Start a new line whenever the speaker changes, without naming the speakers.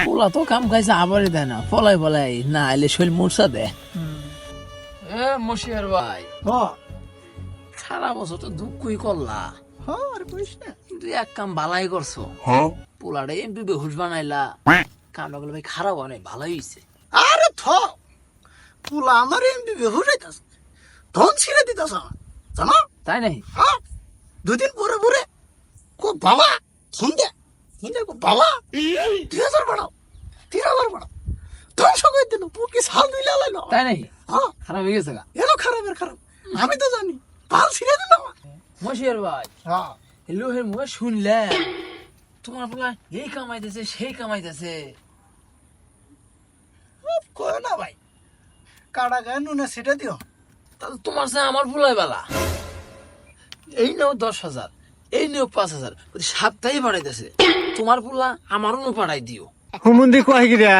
পোলা তো কাম খাইছে আবারই দেয় না, পলাই পলাই না এলে শরীর মূর্ছা দেয়। মশিয়ার ভাই, সারা বছর তো দুঃখই করলা, কিন্তু এক কাম বালাই করছো। পোলাটা এমপি বেহুশ বানাইলা, কামটা করলে ভাই খারাপ অনেক ভালোই হয়েছে।
আরে পুলা আমার এমপি বেহুশ হইতাছে, ধন ছিঁড়ে দিতাছ জানো।
তাই নাই?
হ্যাঁ, দুদিন পরে পরে কো বাবা শুনতে শুনতে কো বাবা 2000 বাড়াও, 3000 বাড়াও, ধ্বংস করে দিল পুকি সাল দিলে লাইলো।
তাই নাই?
হ্যাঁ,
খারাপ হয়ে গেছে গা।
এলো খারাপের খারাপ, আমি তো জানি ভাল ছিঁড়ে দিল আমার।
মশিয়ার ভাই,
হ্যাঁ,
লোহের মুখে শুনলে তোমার পোলা এই কামাইতেছে সেই কামাইতেছে।
কয় না ভাই, কাটা গায়ে নুনে সেটা দিও।
তাহলে তোমার সে আমার পোলাই বেলা, এই নেও 10,000, এই নেও 5,000, প্রতি সপ্তাহে বাড়াইতেছে। তোমার পোলা আমারও পাঠাই দিও।
হুমুন্দি কয় গিরা